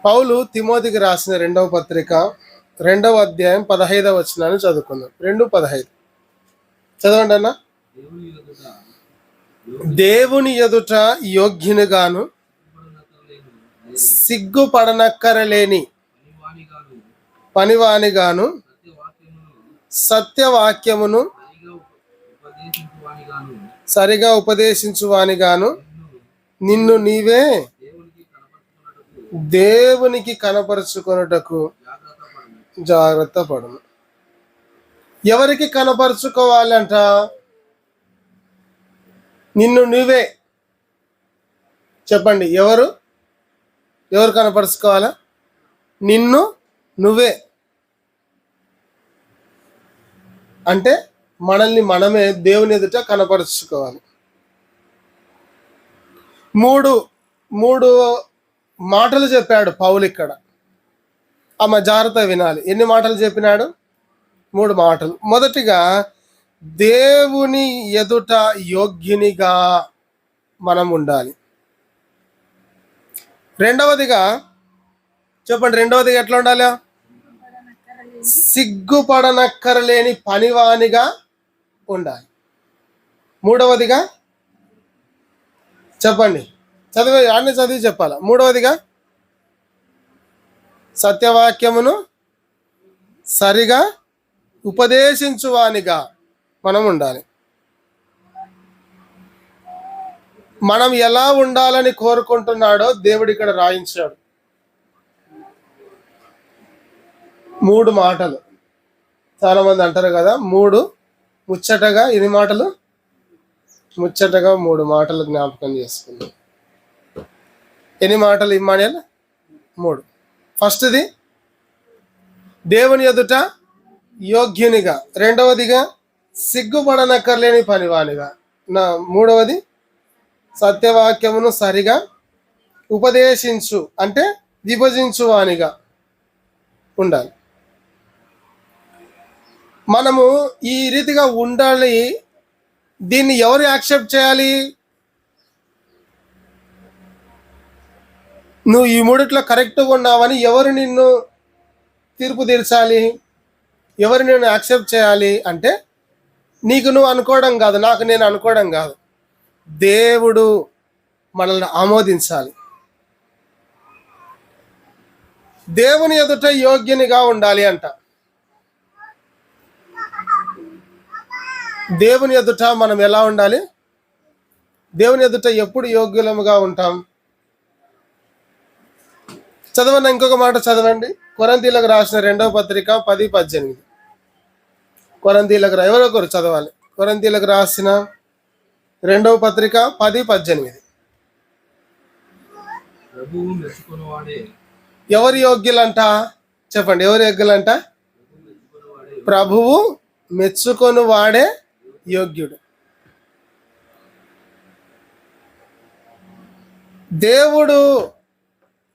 పౌలు తిమోతికి రాసిన 2వ పత్రిక 2వ అధ్యాయం 15వ వచనాన్ని చదువుకుందాం. 2:15 చదవండి అన్న. దేవుని ఎదుట యోగ్యునిగాను సిగ్గుపడనక్కరలేని పనివానిగాను సత్యవాక్యమును సరిగా ఉపదేశించువానిగాను నిన్ను నీవే దేవునికి కనపరుచుకొనుటకు జాగ్రత్త పడును. ఎవరికి కనపరుచుకోవాలంట? నిన్ను నువ్వే. చెప్పండి, ఎవరు కనపరుచుకోవాలా? నిన్ను నువ్వే అంటే మనల్ని మనమే దేవుని ఎదుట కనపరుచుకోవాలి. మూడు మాటలు చెప్పాడు పౌలు ఇక్కడ. ఆమె జాగ్రత్త వినాలి. ఎన్ని మాటలు చెప్పినాడు? 3 మాటలు. మొదటిగా, దేవుని ఎదుట యోగ్యునిగా మనం ఉండాలి. రెండవదిగా చెప్పండి, రెండవదిగా ఎట్లా ఉండాలి? సిగ్గుపడనక్కరలేని పనివానిగా ఉండాలి. మూడవదిగా చెప్పండి, చదివి చెప్పాలి. మూడవదిగా సత్యవాక్యమును సరిగా ఉపదేశించువానిగా మనం ఉండాలి. మనం ఎలా ఉండాలని కోరుకుంటున్నాడో దేవుడు ఇక్కడ రాయించాడు. 3 మాటలు. చాలా మంది అంటారు కదా, 3 ముచ్చటగా. ఎన్ని మాటలు? ముచ్చటగా 3 మాటలు జ్ఞాపకం చేసుకుందాం. ఎన్ని మాటలు ఇమ్మానుయేల్? 3. ఫస్ట్ది దేవుని ఎదుట యోగ్యునిగా, రెండవదిగా సిగ్గుపడనక్కర్లేని పనివానిగా, మూడవది సత్యవాక్యమును సరిగా ఉపదేశించు అంటే విభజించువానిగా ఉండాలి. మనము ఈ రీతిగా ఉండాలి. దీన్ని ఎవరు యాక్సెప్ట్ చేయాలి? నువ్వు ఈ 3 కరెక్ట్గా ఉన్నావని ఎవరు నిన్ను తీర్పు తీర్చాలి? ఎవరు నేను యాక్సెప్ట్ చేయాలి అంటే, నీకు నువ్వు అనుకోవడం కాదు, నాకు నేను అనుకోవడం కాదు, దేవుడు మనల్ని ఆమోదించాలి. దేవుని ఎదుట యోగ్యునిగా ఉండాలి అంట. దేవుని ఎదుట మనం ఎలా ఉండాలి? దేవుని ఎదుట ఎప్పుడు యోగ్యులముగా ఉంటాం? చదవండి, ఇంకొక మాట చదవండి. కొరింథీయులకు రాసిన 2వ పత్రిక 10:18. కొరింథీయులకు ఎవరొకరు చదవాలి. కొరింథీయులకు రాసిన 2వ పత్రిక 10:18. ఎవరు యోగ్యులంట? చెప్పండి, ఎవరు యోగ్యులంట? ప్రభువు మెచ్చుకొని వాడే యోగ్యుడు.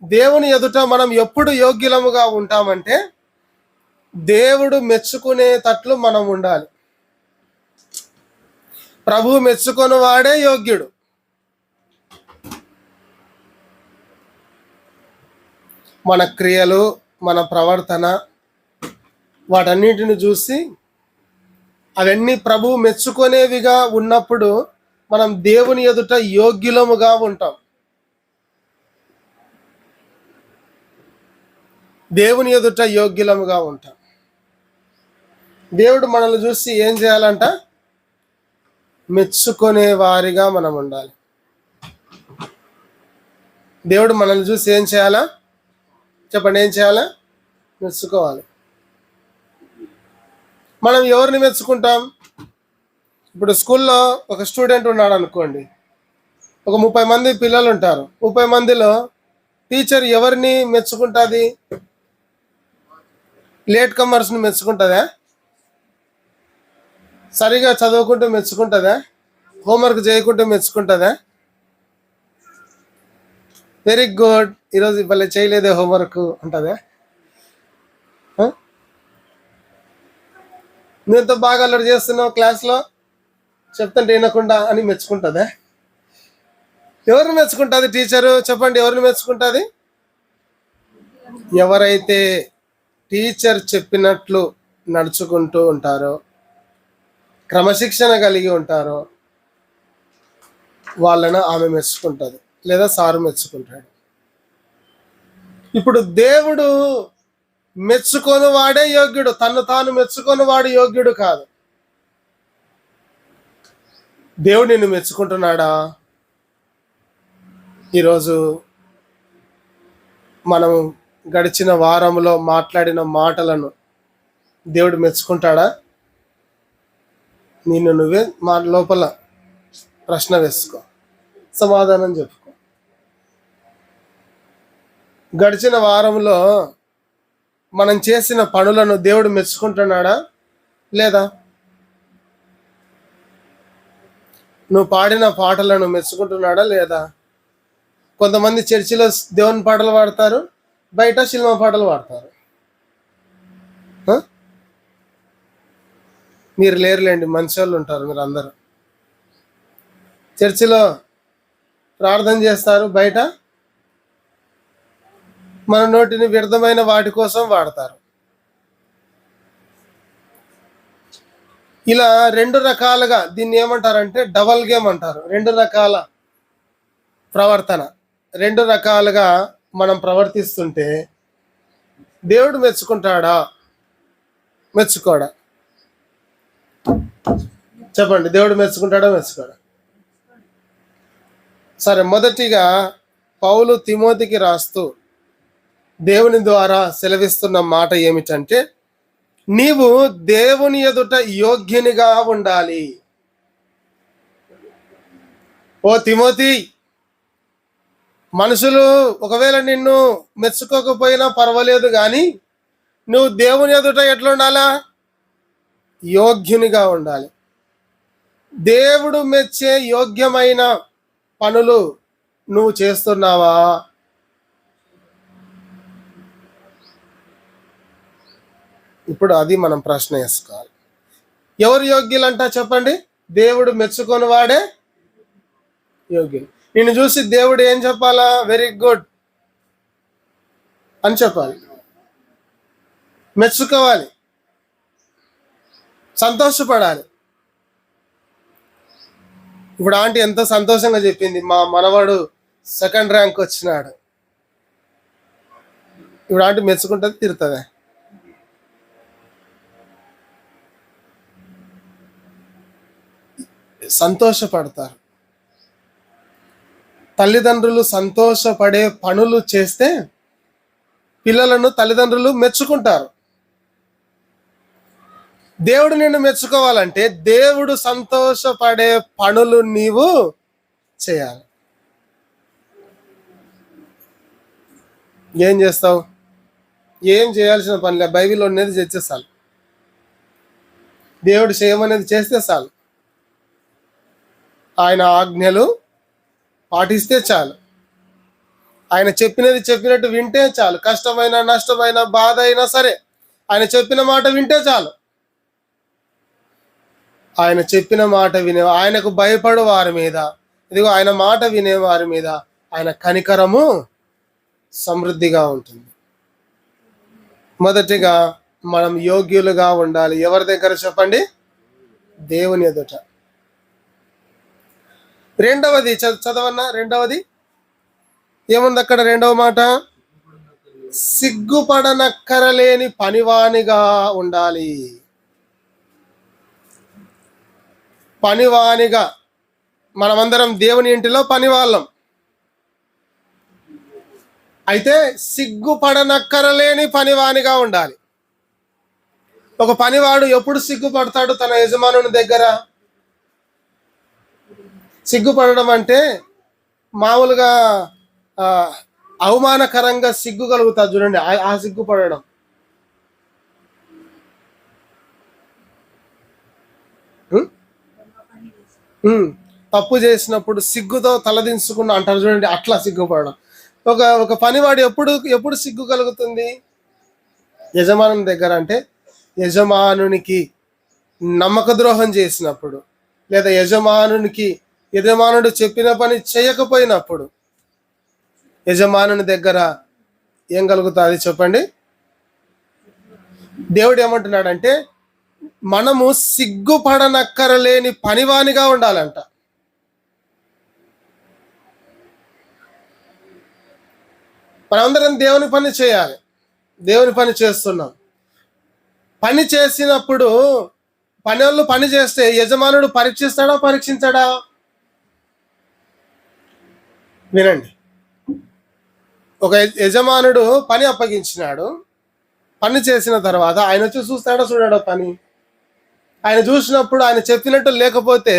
దేవుని ఎదుట మనం ఎప్పుడు యోగ్యులముగా ఉంటామంటే, దేవుడు మెచ్చుకునేటట్లు మనం ఉండాలి. ప్రభువు మెచ్చుకొని వాడే యోగ్యుడు. మన క్రియలు, మన ప్రవర్తన, వాటన్నిటిని చూసి అవన్నీ ప్రభువు మెచ్చుకునేవిగా ఉన్నప్పుడు మనం దేవుని ఎదుట యోగ్యులముగా ఉంటాం. దేవుని ఎదుట యోగ్యులముగా ఉంటాం. దేవుడు మనల్ని చూసి ఏం చేయాలంట? మెచ్చుకునే వారిగా మనం ఉండాలి. దేవుడు మనల్ని చూసి ఏం చేయాలా? చెప్పండి, ఏం చేయాలా? మెచ్చుకోవాలి. మనం ఎవరిని మెచ్చుకుంటాం? ఇప్పుడు స్కూల్లో ఒక స్టూడెంట్ ఉన్నాడు అనుకోండి, ఒక 30 మంది పిల్లలు ఉంటారు. 30 మందిలో టీచర్ ఎవరిని మెచ్చుకుంటుంది? లేట్ కమర్స్ని మెచ్చుకుంటుందా? సరిగా చదువుకుంటూ మెచ్చుకుంటుందా? హోంవర్క్ చేయకుంటూ మెచ్చుకుంటుందా? వెరీ గుడ్, ఈరోజు ఇవాళ చేయలేదే హోంవర్క్ అంటుందా? నువ్వు ఎంతో బాగా అల్లరి చేస్తున్నావు క్లాస్లో, చెప్తుంటే వినకుండా అని మెచ్చుకుంటుందా? ఎవరిని మెచ్చుకుంటుంది టీచరు? చెప్పండి, ఎవరిని మెచ్చుకుంటుంది? ఎవరైతే టీచర్ చెప్పినట్లు నడుచుకుంటూ ఉంటారో, క్రమశిక్షణ కలిగి ఉంటారో వాళ్ళను ఆమె మెచ్చుకుంటుంది, లేదా సారు మెచ్చుకుంటాడు. ఇప్పుడు దేవుడు మెచ్చుకొని వాడే యోగ్యుడు, తను తాను మెచ్చుకొని వాడు యోగ్యుడు కాదు. దేవుడు నిన్ను మెచ్చుకుంటున్నాడా? ఈరోజు మనం గడిచిన వారంలో మాట్లాడిన మాటలను దేవుడు మెచ్చుకుంటాడా? నిన్ను నువ్వే మా లోపల ప్రశ్న వేసుకో, సమాధానం చెప్పుకో. గడిచిన వారంలో మనం చేసిన పనులను దేవుడు మెచ్చుకుంటున్నాడా లేదా? నువ్వు పాడిన పాటలను మెచ్చుకుంటున్నాడా లేదా? కొంతమంది చర్చిలో దేవుని పాటలు పాడతారు, బయట సినిమా పాటలు పాడతారు. మీరు లేరులేండి, మంచి వాళ్ళు ఉంటారు మీరు అందరూ. చర్చిలో ప్రార్థన చేస్తారు, బయట మన నోటిని వ్యర్థమైన వాటి కోసం వాడతారు. ఇలా రెండు రకాలుగా దీన్ని ఏమంటారంటే డబల్ గేమ్ అంటారు. రెండు రకాల ప్రవర్తన, రెండు రకాలుగా మనం ప్రవర్తిస్తుంటే దేవుడు మెచ్చుకుంటాడా మెచ్చుకోడా? చెప్పండి, దేవుడు మెచ్చుకుంటాడా మెచ్చుకోడా? సరే, మొదటిగా పౌలు తిమోతికి రాస్తూ దేవుని ద్వారా సెలవిస్తున్న మాట ఏమిటంటే, నీవు దేవుని ఎదుట యోగ్యునిగా ఉండాలి. ఓ తిమోతి, మనుషులు ఒకవేళ నిన్ను మెచ్చుకోకపోయినా పర్వాలేదు, కానీ నువ్వు దేవుని ఎదుట ఎట్లా ఉండాలా? యోగ్యునిగా ఉండాలి. దేవుడు మెచ్చే యోగ్యమైన పనులు నువ్వు చేస్తున్నావా? ఇప్పుడు అది మనం ప్రశ్న వేసుకోవాలి. ఎవరు యోగ్యులంట చెప్పండి? దేవుడు మెచ్చుకొని వాడే యోగ్యులు. నిన్ను చూసి దేవుడు ఏం చెప్పాలా? వెరీ గుడ్ అని చెప్పాలి, మెచ్చుకోవాలి, సంతోషపడాలి. ఇప్పుడు ఆంటీ ఎంతో సంతోషంగా చెప్పింది, మా మనవాడు సెకండ్ ర్యాంక్ వచ్చినాడు. ఇప్పుడు ఆంటీ మెచ్చుకుంటుంది, తిరుగుతుంది. సంతోషపడతారు. తల్లిదండ్రులు సంతోషపడే పనులు చేస్తే పిల్లలను తల్లిదండ్రులు మెచ్చుకుంటారు. దేవుడు నిన్ను మెచ్చుకోవాలంటే దేవుడు సంతోషపడే పనులు నీవు చేయాలి. ఏం చేస్తావు? ఏం చేయాల్సిన పనిలే, బైబిల్ అనేది చేస్తే చాలు. దేవుడు చేయమనేది చేస్తే చాలు. ఆయన ఆజ్ఞలు పాటిస్తే చాలు. ఆయన చెప్పినట్టు వింటే చాలు. కష్టమైన, నష్టమైన, బాధ అయినా సరే ఆయన చెప్పిన మాట వింటే చాలు. ఆయన చెప్పిన మాట వినే, ఆయనకు భయపడు వారి మీద, ఇదిగో ఆయన మాట వినే వారి మీద ఆయన కనికరము సమృద్ధిగా ఉంటుంది. మొదటిగా మనం యోగ్యులుగా ఉండాలి. ఎవరి దగ్గర చెప్పండి? దేవుని ఎదుట. రెండవది చదవన్నా, రెండవది ఏముంది అక్కడ? రెండవ మాట, సిగ్గుపడనక్కరలేని పనివానిగా ఉండాలి. పనివానిగా, మనమందరం దేవుని ఇంటిలో పనివాళ్ళం. అయితే సిగ్గుపడనక్కరలేని పనివానిగా ఉండాలి. ఒక పనివాడు ఎప్పుడు సిగ్గుపడతాడు? తన యజమానుని దగ్గర. సిగ్గుపడడం అంటే మామూలుగా అవమానకరంగా సిగ్గు కలుగుతుంది చూడండి, ఆ సిగ్గుపడడం. తప్పు చేసినప్పుడు సిగ్గుతో తలదించుకున్న అంటారు చూడండి, అట్లా సిగ్గుపడడం. ఒక పనివాడు ఎప్పుడు సిగ్గు కలుగుతుంది? యజమానుని దగ్గర. అంటే యజమానునికి నమ్మక ద్రోహం చేసినప్పుడు, లేదా యజమానుడు చెప్పిన పని చేయకపోయినప్పుడు యజమానుని దగ్గర ఏం కలుగుతుంది చెప్పండి? దేవుడు ఏమంటున్నాడంటే మనము సిగ్గుపడనక్కరలేని పనివానిగా ఉండాలంట. మనందరం దేవుని పని చేయాలి. దేవుని పని చేస్తున్నాం. పని చేసినప్పుడు పని పని చేస్తే యజమానుడు పరీక్షిస్తాడా, పరీక్షించాడా? వినండి, ఒక యజమానుడు పని అప్పగించినాడు. పని చేసిన తర్వాత ఆయన వచ్చి చూస్తాడో చూడాడో పని? ఆయన చూసినప్పుడు ఆయన చెప్పినట్టు లేకపోతే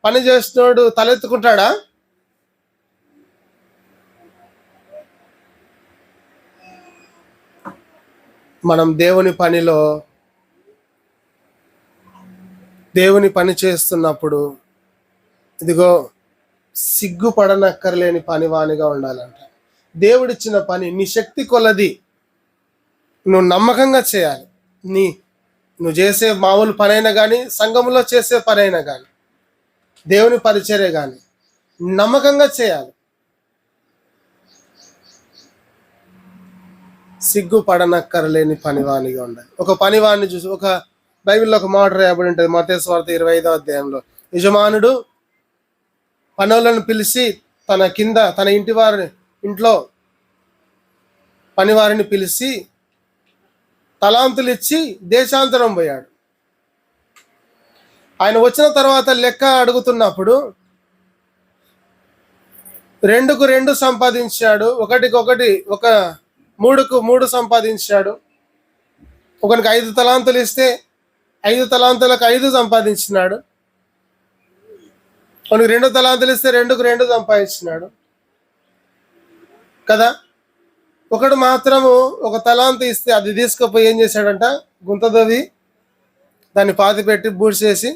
పని చేసినోడు తలెత్తుకుంటాడా? మనం దేవుని పని చేస్తున్నప్పుడు ఇదిగో సిగ్గుపడనక్కర్లేని పనివానిగా ఉండాలంట. దేవుడిచ్చిన పని నీ శక్తి కొలది నువ్వు నమ్మకంగా చేయాలి. నువ్వు చేసే మామూలు పనైనా కానీ, సంఘంలో చేసే పనైనా కానీ, దేవుని పరిచర్య కానీ నమ్మకంగా చేయాలి. సిగ్గుపడనక్కర్లేని పనివానిగా ఉండాలి. ఒక పనివాడిని చూసి, ఒక బైబిల్లో ఒక మాట రాయబడి ఉంటుంది, మత్తయి సువార్త 25వ అధ్యాయంలో. యజమానుడు పనులను పిలిచి తన కింద తన ఇంట్లో పనివారిని పిలిచి తలాంతులు ఇచ్చి దేశాంతరం పోయాడు. ఆయన వచ్చిన తర్వాత లెక్క అడుగుతున్నప్పుడు 2కు 2 సంపాదించాడు, 3కు 3 సంపాదించాడు. ఒకనికి 5 తలాంతులు ఇస్తే 5 తలాంతులకు 5 సంపాదించినాడు. ఒకనికి 2 తలాంతులు ఇస్తే 2కు 2 సంపాదించినాడు కదా. ఒకడు మాత్రము 1 తలాంతు ఇస్తే అది తీసుకుపోయి ఏం చేశాడంట, గుంతదవి దాన్ని పాతి పెట్టి బూడ్చేసి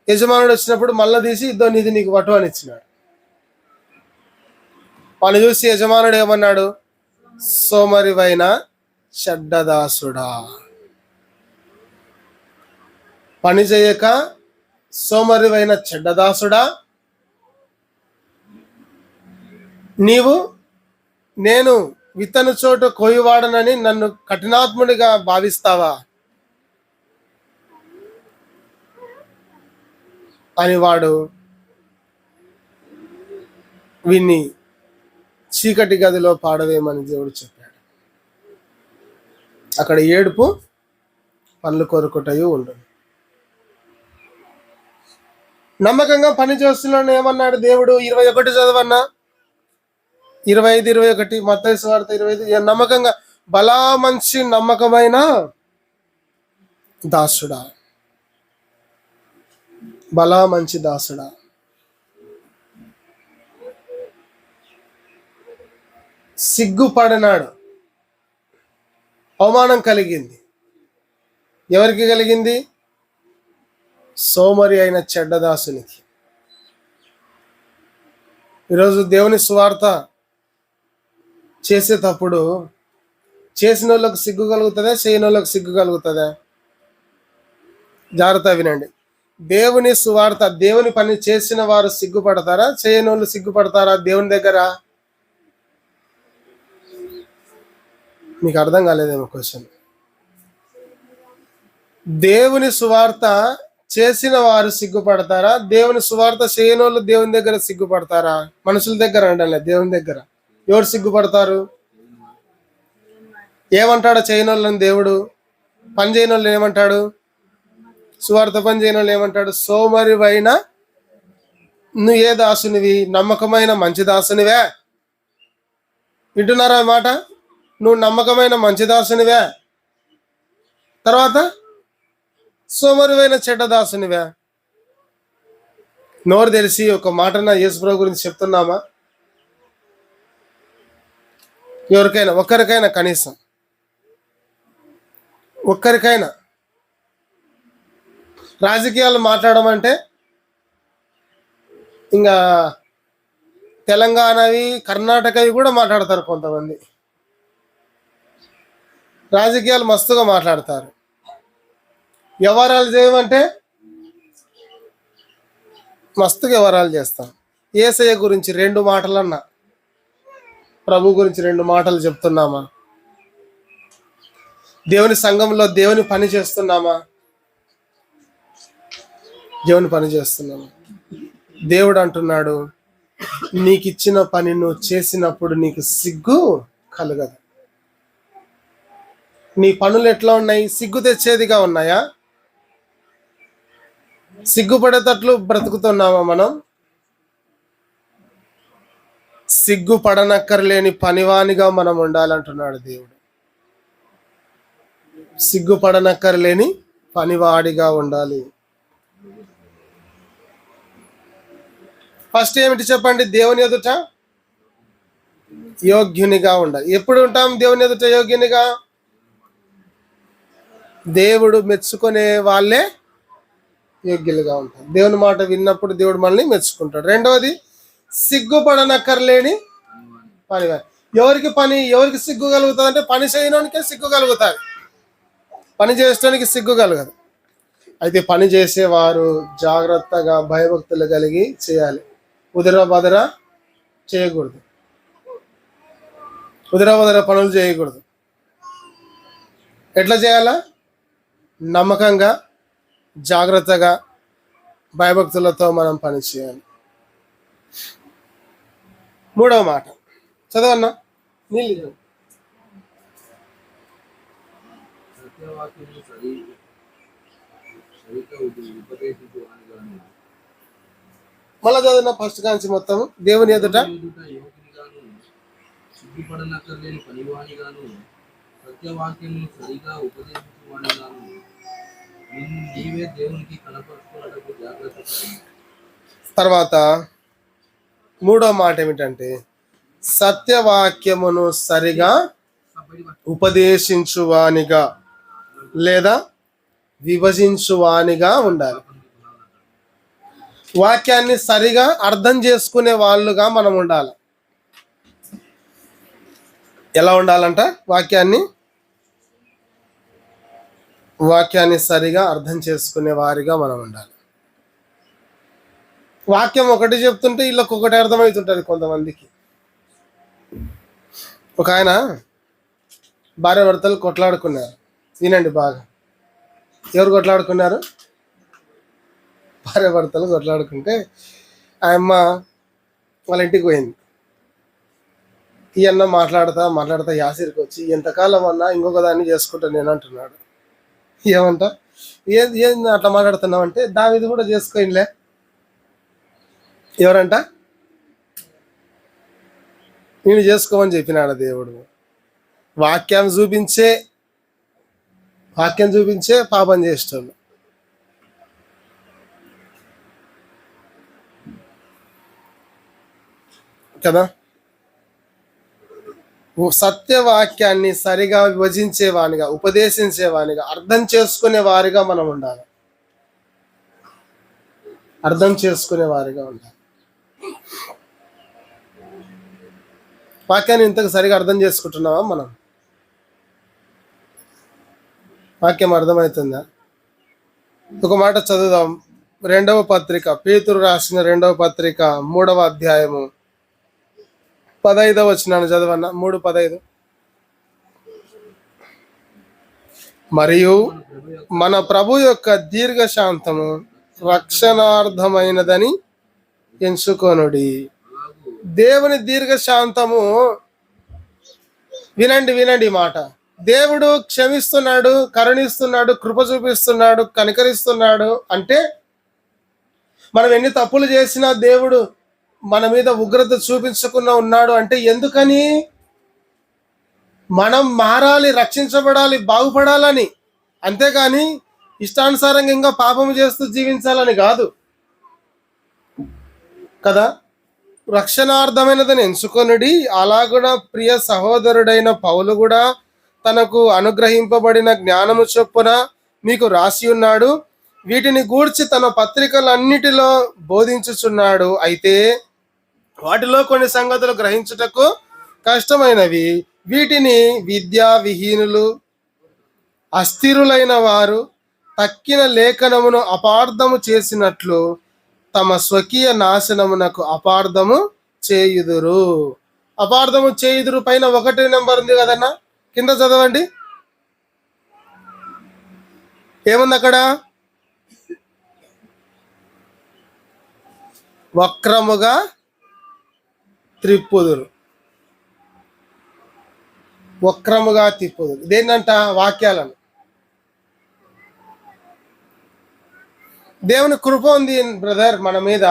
యజమానుడు వచ్చినప్పుడు మళ్ళా తీసి ఇద్దో నిధి నీకు పట్టు అని ఇచ్చినాడు. వాళ్ళు చూసి యజమానుడు ఏమన్నాడు, సోమరివైన చెడ్డదాసుడా, పని చేయక సోమరివైన చెడ్డదాసుడా, నేను విత్తను చోట కోయివాడనని నన్ను కఠినాత్ముడిగా భావిస్తావా అని వాడు వీన్ని చీకటి గదిలో పాడవేమని దేవుడు చెప్పాడు. అక్కడ ఏడుపు పనులు కొరుకుటయు ఉండదు. నమ్మకంగా పని చేస్తున్నాను ఏమన్నాడు దేవుడు? 21 చదవన్నా, 25-21 మత్తయి సువార్త 25. నమ్మకంగా బలా మంచి నమ్మకమైన దాసుడా, బలా మంచి దాసుడా, సిగ్గుపడినాడు. అవమానం కలిగింది. ఎవరికి కలిగింది? సోమరి అయిన చెడ్డదాసునికి. ఈరోజు దేవుని సువార్త చేసేటప్పుడు చేసిన వాళ్ళకు సిగ్గు కలుగుతుందా, చేయని వాళ్ళకు సిగ్గు కలుగుతుందా? జాగ్రత్త వినండి. దేవుని సువార్త, దేవుని పని చేసిన వారు సిగ్గుపడతారా, చేయని వాళ్ళు సిగ్గుపడతారా దేవుని దగ్గర? మీకు అర్థం కాలేదేమో క్వశ్చన్. దేవుని సువార్త చేసిన వారు సిగ్గుపడతారా, దేవుని సువార్త చేయని వాళ్ళు దేవుని దగ్గర సిగ్గుపడతారా? మనుషుల దగ్గర అండాలి, దేవుని దగ్గర ఎవరు సిగ్గుపడతారు? ఏమంటాడో చేయని వాళ్ళని దేవుడు? పని చేయని వాళ్ళు ఏమంటాడు? సువార్త పని చేయని వాళ్ళు ఏమంటాడు? సోమరివైన నువ్వు ఏ దాసునివి? నమ్మకమైన మంచి దాసునివే. వింటున్నారా మాట? నువ్వు నమ్మకమైన మంచి దాసునివే. తర్వాత సోమరివైన చెడ్డ దాసునివే. నోరు తెలిసి ఒక మాట యేసుప్రభు గురించి చెప్తున్నామా? ఎవరికైనా ఒక్కరికైనా, కనీసం ఒక్కరికైనా రాజకీయాలు మాట్లాడమంటే ఇంకా తెలంగాణవి, కర్ణాటకవి కూడా మాట్లాడతారు కొంతమంది. రాజకీయాలు మస్తుగా మాట్లాడతారు. వ్యవహారాలు చేయమంటే మస్తుగా వ్యవహారాలు చేస్తాం. యేసయ్య గురించి 2 మాటలన్నా ప్రభు గురించి 2 మాటలు చెప్తున్నామా? దేవుని సంఘంలో దేవుని పని చేస్తున్నామా? దేవుని పని చేస్తున్నామా? దేవుడు అంటున్నాడు, నీకు ఇచ్చిన పని నువ్వు చేసినప్పుడు నీకు సిగ్గు కలగదు. నీ పనులు ఎట్లా ఉన్నాయి? సిగ్గు తెచ్చేదిగా ఉన్నాయా? సిగ్గుపడేటట్లు బ్రతుకుతున్నామా మనం? సిగ్గుపడనక్కర్లేని పనివానిగా మనం ఉండాలంటున్నాడు దేవుడు. సిగ్గుపడనక్కర్లేని పనివాడిగా ఉండాలి. ఫస్ట్ ఏమిటి చెప్పండి? దేవుని ఎదుట యోగ్యునిగా ఉండాలి. ఎప్పుడు ఉంటాం దేవుని ఎదుట యోగ్యునిగా? దేవుడు మెచ్చుకునే వాళ్ళే యోగ్యులుగా ఉంటారు. దేవుని మాట విన్నప్పుడు దేవుడు మనల్ని మెచ్చుకుంటాడు. రెండవది, సిగ్గుపడనక్కర్లేని పని. ఎవరికి సిగ్గు కలుగుతుంది అంటే పని చేయడానికే సిగ్గు కలుగుతుంది, పని చేయడానికి సిగ్గు కలగదు. అయితే పని చేసేవారు జాగ్రత్తగా భయభక్తులు కలిగి చేయాలి. ఉదర చేయకూడదు, ఉదర పనులు చేయకూడదు. ఎట్లా చేయాలా? నమ్మకంగా, జాగ్రత్తగా, భయభక్తులతో మనం పని చేయాలి. 3వ మాట చదవన్నా. నీళ్ళు మళ్ళా చదవన్నా ఫస్ట్ కాంచి మొత్తం. దేవుని ఎదుట తర్వాత 3వ మాట ఏమిటంటే సత్యవాక్యమును సరిగా ఉపదేశించువానిగా లేదా విభజించువానిగా ఉండాలి. వాక్యాన్ని సరిగా అర్థం చేసుకునే వాళ్ళుగా మనం ఉండాలి. ఎలా ఉండాలంట? వాక్యాన్ని సరిగా అర్థం చేసుకునే వారిగా మనం ఉండాలి. వాక్యం ఒకటి చెప్తుంటే వీళ్ళకి ఒకటి అర్థమవుతుంటుంది కొంతమందికి. ఒక ఆయన భార్య భర్తలు కొట్లాడుకున్నారు. వినండి బాగా. ఎవరు కొట్లాడుకున్నారు? భార్య భర్తలు కొట్లాడుకుంటే ఆ అమ్మ వాళ్ళ ఇంటికి పోయింది. ఈ అన్న మాట్లాడతా యాసిరికి వచ్చి, ఎంతకాలం అన్నా ఇంకొక దాన్ని చేసుకుంటా నేను అంటున్నాడు. ఏమంట? ఏం అట్లా మాట్లాడుతున్నావు అంటే, దావీదు కూడా చేసుకోనిలే. ఎవరంట? నేను చేసుకోమని చెప్పినాడు దేవుడు. వాక్యం చూపించే పాపం చేసేటోళ్ళు కదా. సత్యవాక్యాన్ని సరిగా విభజించేవానిగా, ఉపదేశించేవానిగా, అర్థం చేసుకునే వారిగా మనం ఉండాలి. వాక్యాన్ని ఇంతకు సరిగా అర్థం చేసుకుంటున్నావా మనం? వాక్యం అర్థమవుతుందా? ఒక మాట చదువుదాం. 2వ పత్రిక, పేతురు రాసిన 2వ పత్రిక 3వ అధ్యాయము 15వ వచనాన్ని చదవన్నా. 3:15. మరియు మన ప్రభు యొక్క దీర్ఘశాంతము రక్షణార్థమైనదని ఎంచుకొనుడి. దేవుని దీర్ఘశాంతము, వినండి మాట. దేవుడు క్షమిస్తున్నాడు, కరుణిస్తున్నాడు, కృప చూపిస్తున్నాడు, కనికరిస్తున్నాడు. అంటే మనం ఎన్ని తప్పులు చేసినా దేవుడు మన మీద ఉగ్రత చూపించకుండా ఉన్నాడు అంటే ఎందుకని? మనం మారాలి, రక్షించబడాలి, బాగుపడాలని. అంతేగాని ఇష్టానుసారంగా ఇంకా పాపము చేస్తూ జీవించాలని కాదు కదా. రక్షణార్థమైనదని ఎంచుకొనుడి. అలాగున ప్రియ సహోదరుడైన పౌలు కూడా తనకు అనుగ్రహింపబడిన జ్ఞానము చొప్పున మీకు రాసి ఉన్నాడు. వీటిని గూర్చి తన పత్రికలన్నిటిలో బోధించుచున్నాడు. అయితే వాటిలో కొన్ని సంగతులు గ్రహించుటకు కష్టమైనవి. వీటిని విద్యా విహీనులు, అస్థిరులైన వారు తక్కిన లేఖనమును అపార్థము చేసినట్లు తమ స్వకీయ నాశనమునకు అపార్థము చేయుదురు. అపార్థము చేయుదురు పైన 1 నెంబర్ ఉంది కదన్నా, కింద చదవండి. ఏముంది అక్కడ? వక్రముగా త్రిప్పుదురు. వక్రముగా తిప్పుదురు దేన్నంట? వాక్యాలను. దేవుని కృప ఉంది బ్రదర్ మన మీద,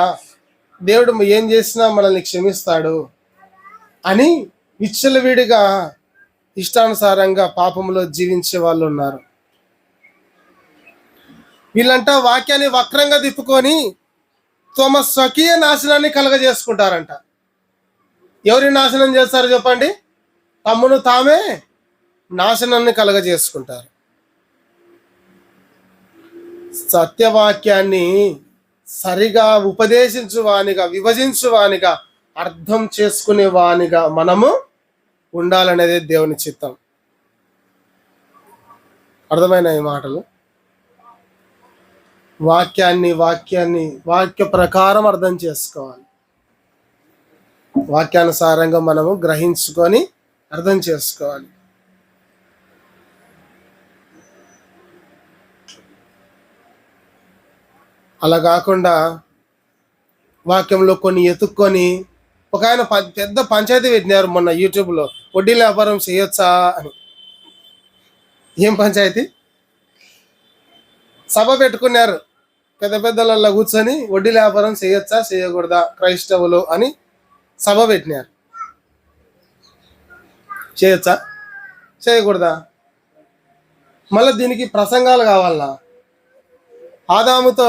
దేవుడు ఏం చేసినా మనల్ని క్షమిస్తాడు అని విచ్చలవిడిగా ఇష్టానుసారంగా పాపంలో జీవించే వాళ్ళు ఉన్నారు. వీళ్ళంట వాక్యాన్ని వక్రంగా తిప్పుకొని తమ స్వకీయ నాశనాన్ని కలగజేసుకుంటారంట. ఎవరి నాశనం చేస్తారు చెప్పండి? తమ్మును తామే నాశనాన్ని కలగజేసుకుంటారు. సత్యవాక్యాన్ని సరిగా ఉపదేశించువానిగా, విభజించువానిగా, అర్థం చేసుకునేవానిగా మనము ఉండాలనేది దేవుని చిత్తం. అర్థమైన ఈ మాటలు? వాక్యాన్ని వాక్య ప్రకారం అర్థం చేసుకోవాలి. వాక్యానుసారంగా మనము గ్రహించుకొని అర్థం చేసుకోవాలి. అలా కాకుండా వాక్యంలో కొన్ని ఎత్తుక్కొని, ఒక ఆయన పెద్ద పంచాయతీ పెట్టినారు మొన్న యూట్యూబ్లో, వడ్డీ వ్యాపారం చేయొచ్చా అని. ఏం పంచాయతీ? సభ పెట్టుకున్నారు, పెద్ద పెద్దలలో కూర్చొని వడ్డీ వ్యాపారం చేయొచ్చా చేయకూడదా క్రైస్తవులు అని సభ పెట్టినారు. చేయొచ్చా చేయకూడదా? మళ్ళీ దీనికి ప్రసంగాలు కావాలా? ఆదాముతో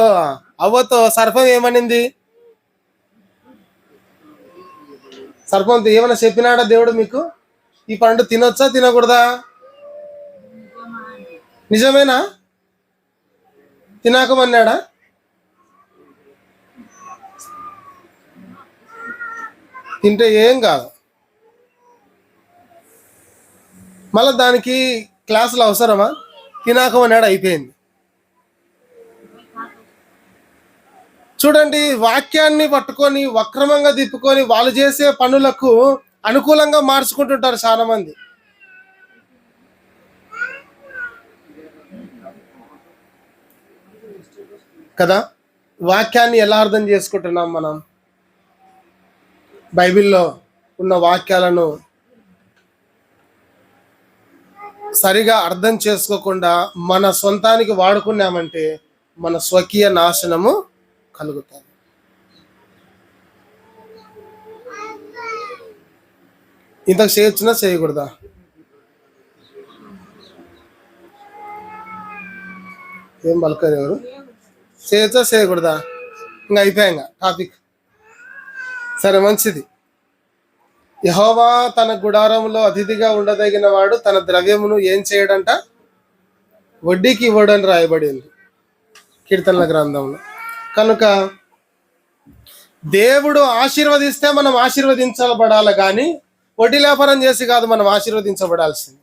అవ్వతో సర్పం ఏమనింది? సర్పంతో ఏమైనా చెప్పినాడా దేవుడు మీకు? ఈ పండు తినొచ్చా తినకూడదా? నిజమేనా? తినాకమన్నాడా? తింటే ఏం కాదు. మళ్ళీ దానికి క్లాసులు అవసరమా? తినాకమన్నాడు, అయిపోయింది. చూడండి, వాక్యాన్ని పట్టుకొని వక్రమంగా తిప్పుకొని వాళ్ళు చేసే పనులకు అనుకూలంగా మార్చుకుంటుంటారు చాలా మంది కదా. వాక్యాన్ని ఎలా అర్థం చేసుకుంటున్నాం మనం? బైబిల్లో ఉన్న వాక్యాలను సరిగా అర్థం చేసుకోకుండా మన సొంతానికి వాడుకున్నామంటే మన స్వకీయ నాశనము కలుగుతుంది. ఇంతకు చేయొచ్చునా చేయకూడదా? ఏం పలకరు ఎవరు? చేయొచ్చా చేయకూడదా? ఇంకా అయిపోయాక టాపిక్. సరే, మంచిది. యెహోవా తన గుడారంలో అతిథిగా ఉండదగిన వాడు తన ద్రవ్యమును ఏం చేయడంట? వడ్డీకి ఇవ్వడని రాయబడింది కీర్తనల గ్రంథంలో. కనుక దేవుడు ఆశీర్వదిస్తే మనం ఆశీర్వదించబడాలి, కానీ వడ్డీ వ్యాపారం చేసి కాదు మనం ఆశీర్వదించబడాల్సింది.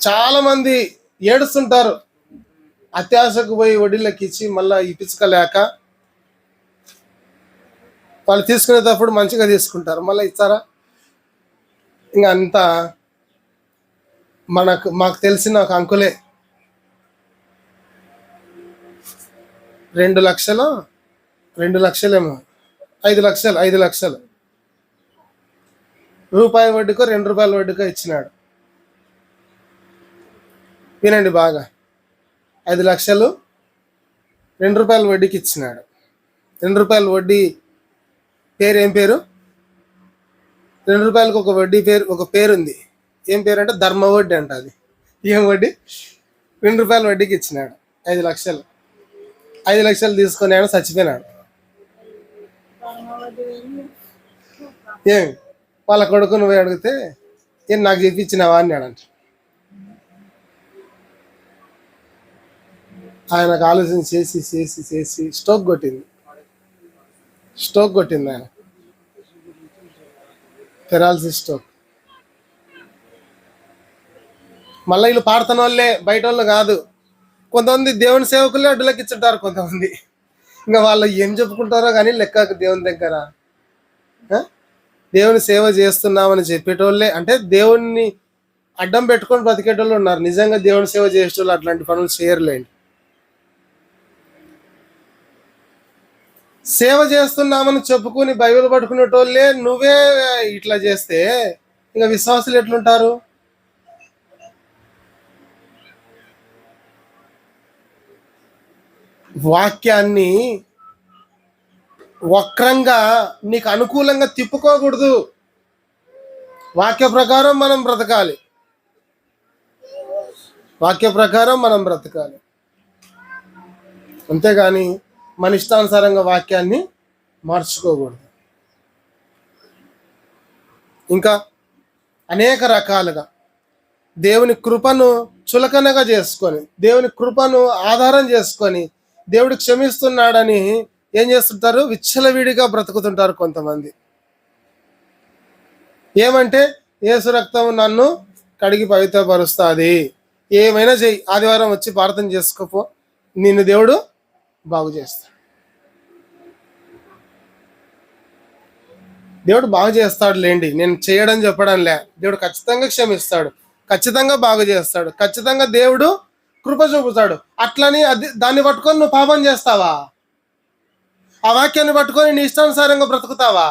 చాలా మంది ఏడుస్తుంటారు, అత్యాశకు పోయి వడ్డీలకి ఇచ్చి మళ్ళీ ఇప్పించుకోలేక. వాళ్ళు తీసుకునేటప్పుడు మంచిగా తీసుకుంటారు, మళ్ళీ ఇస్తారా? ఇంకా అంతా మాకు తెలిసిన ఒక అంకులే 2 లక్షలు 2 లక్షలేమో 5 లక్షలు రూపాయి వడ్డీకో 2 రూపాయల వడ్డీకో ఇచ్చినాడు. వినండి బాగా, 5 లక్షలు 2 రూపాయల వడ్డీకి ఇచ్చినాడు. 2 రూపాయల వడ్డీ పేరు ఏం పేరు? 2 రూపాయలకు ఒక వడ్డీ పేరు, ఒక పేరు ఉంది. ఏం పేరు అంటే ధర్మ వడ్డీ అంట. అది ఏం వడ్డీ? 2 రూపాయల వడ్డీకి ఇచ్చినాడు 5 లక్షలు. 5 లక్షలు తీసుకొని ఆయన చచ్చిపోయినాడు. ఏం వాళ్ళ కొడుకుని పోయి అడిగితే ఏం నాకు చెప్పించినావా అన్నాడంట. ఆయనకు ఆలోచన చేసి చేసి చేసి స్ట్రోక్ కొట్టింది ఆయన, పెరాలసిస్ స్ట్రోక్. మళ్ళీ వీళ్ళు పాడుతున్న వాళ్ళే, బయట వాళ్ళు కాదు. కొంతమంది దేవుని సేవకులే అడ్డులకి ఇచ్చుంటారు కొంతమంది. ఇంకా వాళ్ళు ఏం చెప్పుకుంటారో కానీ లెక్కకు దేవుని దగ్గర ఆ? దేవుని సేవ చేస్తున్నామని చెప్పేటోళ్ళే, అంటే దేవుణ్ణి అడ్డం పెట్టుకొని బ్రతికేటోళ్ళు ఉన్నారు. నిజంగా దేవుని సేవ చేసేటోళ్ళు అట్లాంటి పనులు చేయరులేండి. సేవ చేస్తున్నామని చెప్పుకుని బైబిల్ పట్టుకునేటోళ్ళే నువ్వే ఇట్లా చేస్తే ఇంకా విశ్వాసులు ఎట్లుంటారు? వాక్యాన్ని వక్రంగా నీకు అనుకూలంగా తిప్పుకోకూడదు. వాక్య ప్రకారం మనం బ్రతకాలి. వాక్య ప్రకారం మనం బ్రతకాలి, అంతేగాని మన ఇష్టానుసారంగా వాక్యాన్ని మార్చుకోకూడదు. ఇంకా అనేక రకాలుగా దేవుని కృపను చులకనగా చేసుకొని, దేవుని కృపను ఆధారం చేసుకొని దేవుడు క్షమిస్తున్నాడని ఏం చేస్తుంటారు? విచ్చలవిడిగా బ్రతుకుతుంటారు కొంతమంది. ఏమంటే యేసు రక్తం నన్ను కడిగి పవిత్రపరుస్తుంది, ఏమైనా చెయ్యి, ఆదివారం వచ్చి ప్రార్థన చేసుకోపో, నిన్ను దేవుడు బాగు చేస్తాడు. దేవుడు బాగు చేస్తాడు లేండి, నేను చేయడం చెప్పడం లే. దేవుడు ఖచ్చితంగా క్షమిస్తాడు, ఖచ్చితంగా బాగు చేస్తాడు, ఖచ్చితంగా దేవుడు కృప చూపుతాడు. అట్లని దాన్ని పట్టుకొని నువ్వు పాపం చేస్తావా? ఆ వాక్యాన్ని పట్టుకొని నీ ఇష్టానుసారంగా బ్రతుకుతావా?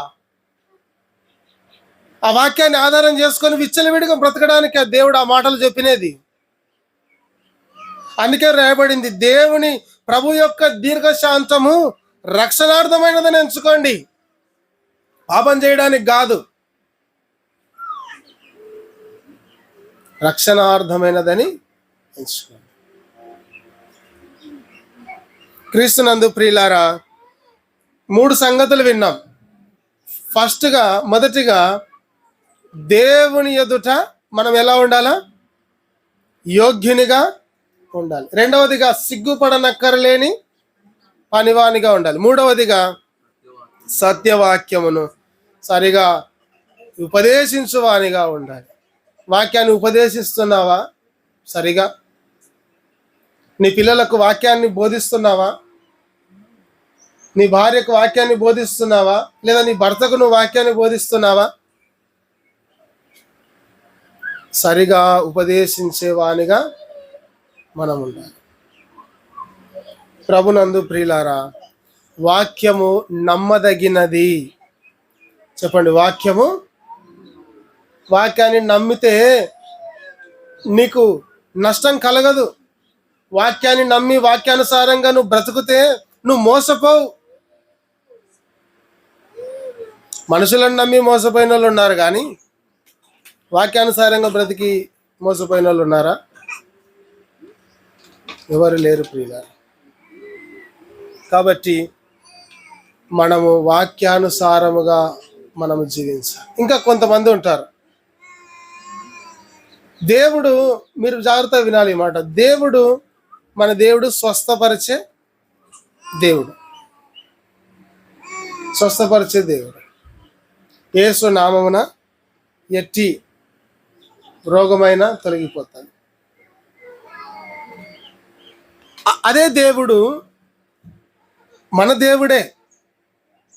ఆ వాక్యాన్ని ఆధారం చేసుకొని విచ్చలవిడిగా బ్రతకడానికి ఆ దేవుడు ఆ మాటలు చెప్పినది. అందుకే రాయబడింది, దేవుని ప్రభు యొక్క దీర్ఘశాంతము రక్షణార్థమైనదని ఎంచుకోండి, పాపం చేయడానికి కాదు. రక్షణార్థమైనదని ఎంచుకోండి. క్రీస్తునందు ప్రియులారా, 3 సంగతులు విన్నాం. మొదటిగా దేవుని ఎదుట మనం ఎలా ఉండాలా? యోగ్యునిగా ఉండాలి. రెండవదిగా సిగ్గుపడనక్కరలేని పనివానిగా ఉండాలి. మూడవదిగా సత్యవాక్యమును సరిగా ఉపదేశించువానిగా ఉండాలి. వాక్యాన్ని ఉపదేశిస్తున్నావా సరిగా? నీ పిల్లలకు వాక్యాన్ని బోధిస్తున్నావా? నీ భార్యకు వాక్యాన్ని బోధిస్తున్నావా? లేదా నీ భర్తకు నువ్వు వాక్యాన్ని బోధిస్తున్నావా? సరిగా ఉపదేశించేవానిగా మనం ఉండాలి. ప్రభునందు ప్రియులారా, వాక్యము నమ్మదగినది. చెప్పండి, వాక్యాన్ని నమ్మితే నీకు నష్టం కలగదు. వాక్యాన్ని నమ్మి వాక్యానుసారంగా నువ్వు బ్రతుకుతే నువ్వు మోసపోవు. మనుషులను నమ్మి మోసపోయిన వాళ్ళు ఉన్నారు, కానీ వాక్యానుసారంగా బ్రతికి మోసపోయిన వాళ్ళు ఉన్నారా? ఎవరు లేరు ప్రియులారా. కాబట్టి మనము వాక్యానుసారముగా మనము జీవించాలి. ఇంకా కొంతమంది ఉంటారు, దేవుడు, మీరు జాగ్రత్తగా వినాలి ఈ మాట, మన దేవుడు స్వస్థపరిచే దేవుడు. యేసు నామమున ఎట్టి రోగమైనా తొలగిపోతాడు. అదే దేవుడు, మన దేవుడే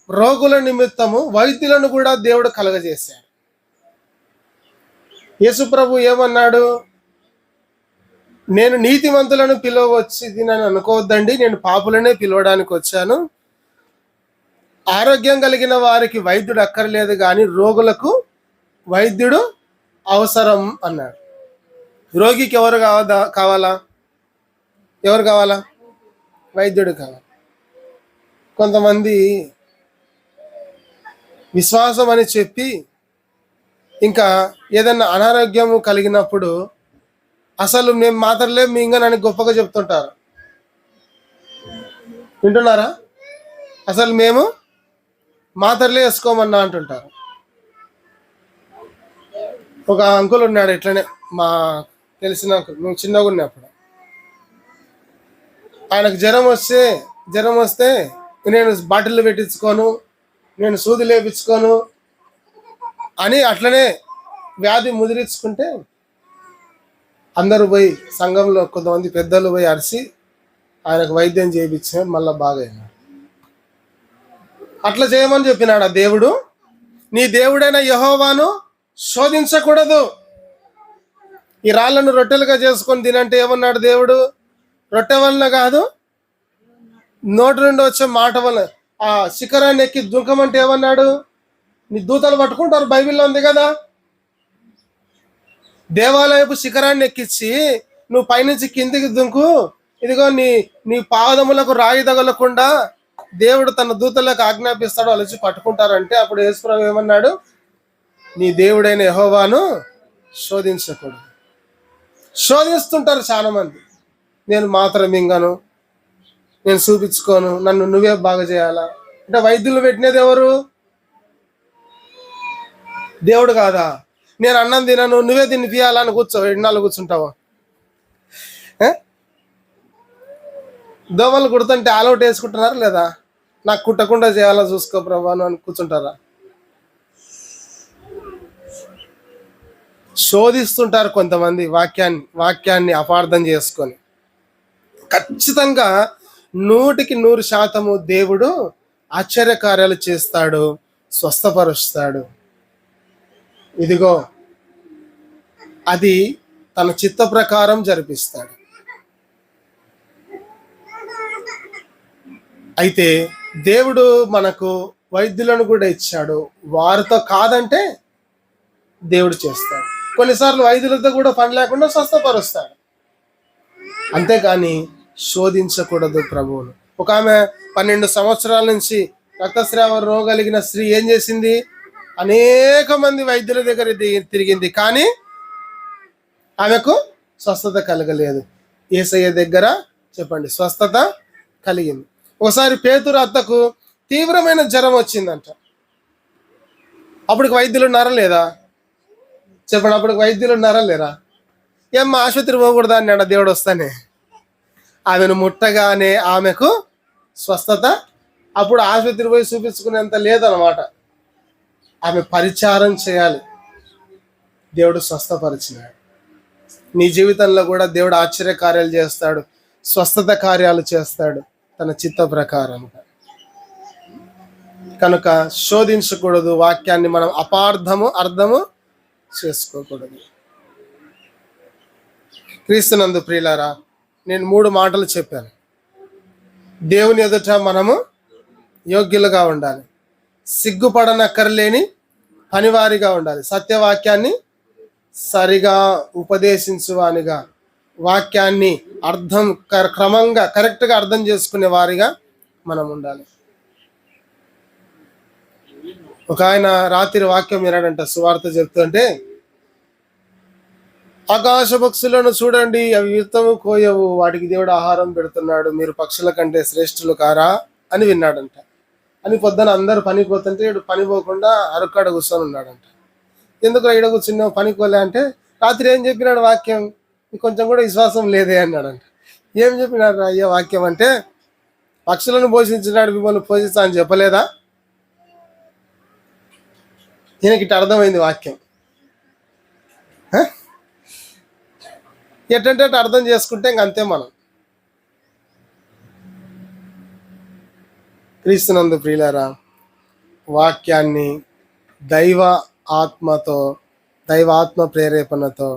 రోగుల నిమిత్తము వైద్యులను కూడా దేవుడు కలగజేశాడు. యేసు ప్రభు ఏమన్నాడు? నేను నీతిమంతులను పిలవచ్చింది అని అనుకోవద్దండి, నేను పాపులనే పిలవడానికి వచ్చాను. ఆరోగ్యం కలిగిన వారికి వైద్యుడు అక్కర్లేదు, కానీ రోగులకు వైద్యుడు అవసరం అన్నాడు. రోగికి ఎవరు కావాలా? వైద్యుడు కావాలి. కొంతమంది విశ్వాసం అని చెప్పి ఇంకా ఏదన్నా అనారోగ్యం కలిగినప్పుడు అసలు మేము మాత్రలే మింగనని గొప్పగా చెప్తుంటారు. వింటున్నారా? అసలు మేము మాత్రలే వేసుకోమన్నా అంటుంటారు. ఒక అంకుల్ ఉన్నాడు ఇట్లనే, మా తెలిసిన అంకుల్, మేము చిన్నగా ఉన్నప్పుడు. ఆయనకు జ్వరం వస్తే నేను బాటిల్ పెట్టించుకోను, నేను సూది లేపించుకోను అని అట్లనే వ్యాధి ముదిరించుకుంటే అందరూ పోయి, సంఘంలో కొంతమంది పెద్దలు పోయి అరిసి ఆయనకు వైద్యం చేయించారు, మళ్ళీ బాగా అయినాడు. అట్లా చేయమని చెప్పినాడు ఆ దేవుడు. నీ దేవుడైన యెహోవాను శోధించకూడదు. ఈ రాళ్లను రొట్టెలుగా చేసుకొని తినంటే ఏమన్నాడు దేవుడు? రొట్టె వలన కాదు, నోటి నుండి వచ్చే మాట వలన. ఆ శిఖరాన్ని ఎక్కి దుంకమంటే ఏమన్నాడు? నీ దూతలు పట్టుకుంటారు, బైబిల్లో ఉంది కదా. దేవాలయపు శిఖరాన్ని ఎక్కించి నువ్వు పైనుంచి కిందికి దుంకు, ఇదిగో నీ నీ పాదములకు రాయి తగలకుండా దేవుడు తన దూతలకు ఆజ్ఞాపిస్తాడు, వాళ్ళు వచ్చి పట్టుకుంటారంటే అప్పుడు యేసుప్రభు ఏమన్నాడు? నీ దేవుడైన యెహోవాను శోధించకూడదు. శోధిస్తుంటారు చాలా మంది. నేను మాత్రం మింగను, నేను చూపించుకోను, నన్ను నువ్వే బాగా చేయాలా అంటే వైద్యులు పెట్టినది ఎవరు? దేవుడు కాదా? నేను అన్నం తినను, నువ్వే తినిపియాలని కూర్చో, ఎన్నాళ్ళు కూర్చుంటావు? దోమలు కుడుతుంటే ఆల్అౌట్ వేసుకుంటున్నారా లేదా? నాకు కుట్టకుండా చేయాలా చూసుకో ప్రభా అని కూర్చుంటారా? శోధిస్తుంటారు కొంతమంది వాక్యాన్ని అపార్థం చేసుకొని. ఖచ్చితంగా 100% దేవుడు ఆశ్చర్యకార్యాలు చేస్తాడు, స్వస్థపరుస్తాడు. ఇదిగో అది తన చిత్త ప్రకారం జరిపిస్తాడు. అయితే దేవుడు మనకు వైద్యులను కూడా ఇచ్చాడు. వారితో కాదంటే దేవుడు చేస్తాడు. కొన్నిసార్లు వైద్యులతో కూడా పని లేకుండా స్వస్థపరుస్తాడు. అంతేకాని శోధించకూడదు ప్రభువును. ఒక ఆమె 12 సంవత్సరాల నుంచి రక్తస్రావ రోగం కలిగిన స్త్రీ ఏం చేసింది? అనేక మంది వైద్యుల దగ్గర తిరిగింది, కానీ ఆమెకు స్వస్థత కలగలేదు. యేసయ్య దగ్గర చెప్పండి స్వస్థత కలిగింది. ఒకసారి పేతురు అత్తకు తీవ్రమైన జ్వరం వచ్చిందంట. అప్పటికి వైద్యులు ఉన్నారా లేదా? చెప్పండి, అప్పటికి వైద్యులు ఉన్నారా లేరా? ఏమ్మా ఆసుపత్రి పోకూడదా అన్నాడు దేవుడు వస్తానే. ఆమెను ముట్టగానే ఆమెకు స్వస్థత. అప్పుడు ఆసుపత్రి పోయి చూపించుకునేంత లేదనమాట. ఆమె పరిచారం చేయాలి. దేవుడు స్వస్థపరిచినాడు. నీ జీవితంలో కూడా దేవుడు ఆశ్చర్య కార్యాలు చేస్తాడు, స్వస్థత కార్యాలు చేస్తాడు తన చిత్త ప్రకారంగా. కనుక శోధించకూడదు, వాక్యాన్ని మనం అర్థము చేసుకోకూడదు. క్రీస్తునందు ప్రియులారా, నేను 3 మాటలు చెప్పాను. దేవుని ఎదుట మనము యోగ్యులుగా ఉండాలి, సిగ్గుపడనక్కర్లేని పనివారిగా ఉండాలి, సత్యవాక్యాన్ని సరిగా ఉపదేశించువానిగా, వాక్యాన్ని క్రమంగా కరెక్ట్గా అర్థం చేసుకునే వారిగా మనం ఉండాలి. ఒక ఆయన రాత్రి వాక్యం వినాడంట, సువార్త చెప్తుంటే, ఆకాశ పక్షులను చూడండి, అవి విత్తము కోయవు, వాటికి దేవుడు ఆహారం పెడుతున్నాడు, మీరు పక్షుల కంటే శ్రేష్ఠులు కారా అని విన్నాడంట. అని పొద్దున అందరూ పనికి పోతుంటే ఇడు పని పోకుండా అరకాడ కూర్చొని ఉన్నాడంట. ఎందుకు ఈడ కూర్చున్నావు, పనికోలే అంటే, రాత్రి ఏం చెప్పినాడు వాక్యం, కొంచెం కూడా విశ్వాసం లేదే అన్నాడంట. ఏం చెప్పినాడు అయ్యా వాక్యం అంటే, పక్షులను పోషించినాడు, మిమ్మల్ని పోషిస్తా అని చెప్పలేదా? ఈయనకి ఇట్లా అర్థమైంది వాక్యం. ఎట్టంటే అర్థం చేసుకుంటే ఇంకంతే మనం. క్రీస్తునందు ప్రియులారా, వాక్యాన్ని దైవ ఆత్మ ప్రేరేపణతో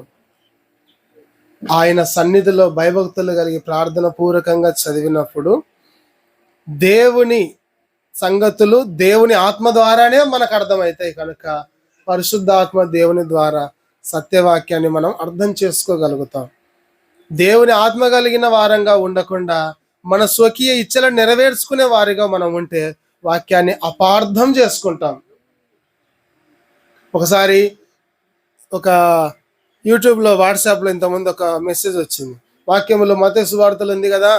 ఆయన సన్నిధిలో భయభక్తులు కలిగి ప్రార్థన పూర్వకంగా చదివినప్పుడు దేవుని సంగతులు దేవుని ఆత్మ ద్వారానే మనకు అర్థమవుతాయి. కనుక పరిశుద్ధాత్మ దేవుని ద్వారా సత్యవాక్యాన్ని మనం అర్థం చేసుకోగలుగుతాం. దేవుని ఆత్మ కలిగిన వారంగా ఉండకుండా మన స్వకీయ ఇచ్చలను నెరవేర్చుకునే వారిగా మనం ఉంటే వాక్యాన్ని అపార్థం చేసుకుంటాం. ఒకసారి ఒక యూట్యూబ్లో వాట్సాప్లో ఇంతకుముందు ఒక మెసేజ్ వచ్చింది. వాక్యములో మత్తయి సువార్తలు ఉంది కదా,